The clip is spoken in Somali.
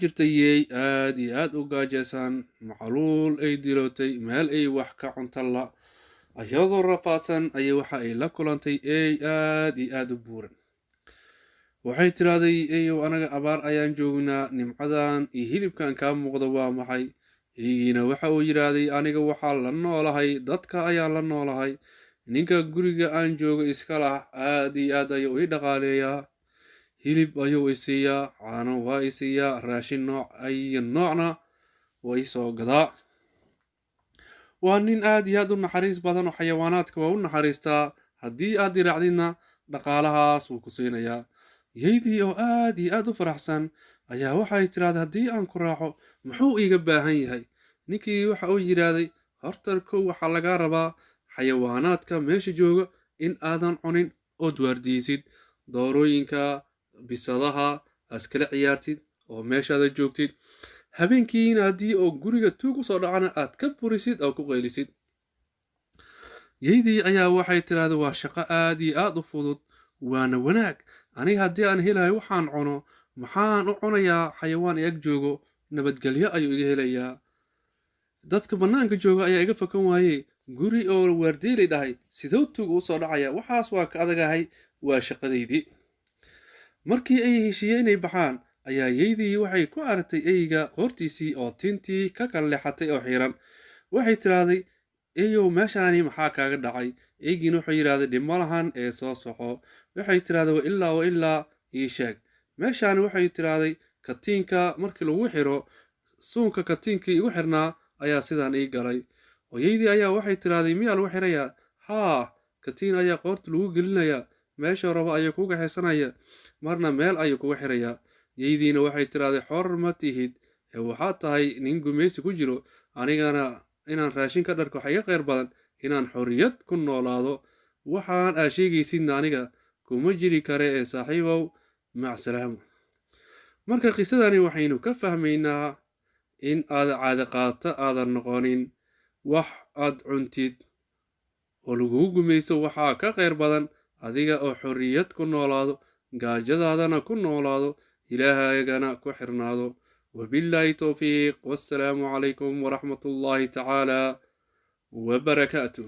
jirtayey aad iyo aad u gaajaysan macluul ay dilootay meel ay wax ka cunta la ayadoo rafaadsan ayay waxa ay la kulantay ey aad iyo aad u buuran waxay tirahday eeyow anaga abaar ayaan joognaa nimcadan iyo hilibkan kaa muuqda waa maxay eygiina waxa uu yidhaahday aniga waxaa la noolahay dadka ayaan la noolahay ninka guriga aan joogo iska lah aad iyo aad ayuu ii dhaqaaleeyaa hilib ayuu i siiyaa caano waa i siiyaa raashin nooc iyo noocna waa i soo gadaa waa nin aad iyo aad u naxariis badan oo xayawaanaadka waa u naxariistaa haddii aad diraacdidna dhaqaalahaas wuu ku siinayaa yaydii oo aad iyo aad u faraxsan ayaa waxay tiraahday haddii aan ku raaco muxuu iiga baahan yahay ninkii waxa uu yidhaahday horta kow waxaa lagaa rabaa xayawaanaadka meesha jooga in aadan cunin ood waardiyeysid doorooyinka bisadaha askala ciyaartid oo meeshaada joogtid habeenkiina haddii oo guriga tuug u soo dhacana aad ka burisid oo ku qaylisid yaydii ayaa waxay tiraahday waa shaqo aad iyo aad u fudud waana wanaag aniga haddii aan helayo waxaan cuno maxaan u cunayaa xayawaan i ag joogo nabadgelyo ayuu iga helayaa dadka bannaanka jooga ayaa iga fakan waaye guri oo waardeelay dhahay sidoo tuug u soo dhacaya waxaas waa ka adagahay waa shaqadaydii markii ay heshiiyeen inay baxaan ayaa yaydii waxay ku aragtay eyga qoortiisii oo tintii ka kala leexatay oo xiran waxay tiraahday eeyow meeshaani maxaa kaaga dhacay eygiina wuxuu yidhaahday dhimo lahan ee soo soco waxay tiraahday wa ilaa ii sheeg meeshaani waxay tiraahday katiinka markii lagu xiro suunka katiinkii igu xirnaa ayaa sidaan ii galay oo yaydii ayaa waxay tiraahday miyaa lagu xirayaa haa katiin ayaa qoorta lagu gelinayaa meesha rabo ayuu kuga xirsanaya marna meel ayuu kuga xirayaa yaydiina waxay tiraahday xor ma tihid ee waxaad tahay nin gumaysi ku jiro anigana inaan raashin ka dharko waxa iga khayr badan inaan xorriyad ku noolaado waxaan aa sheegaysidna aniga kuma jiri kare ee saaxiibow macsalaamo marka qisadani waxaynu ka fahmaynaa in aad caada qaata aadan noqonin wax aad cuntid oo lagugu gumayso waxaa ka khayr badan adiga oo xorriyad ku noolaado gaajadaadana ku noolaado ilaahagana ku xirnaado wabilaahi towfiiq wassalaamu calaykum waraxmatullaahi tacaala wabarakaatuh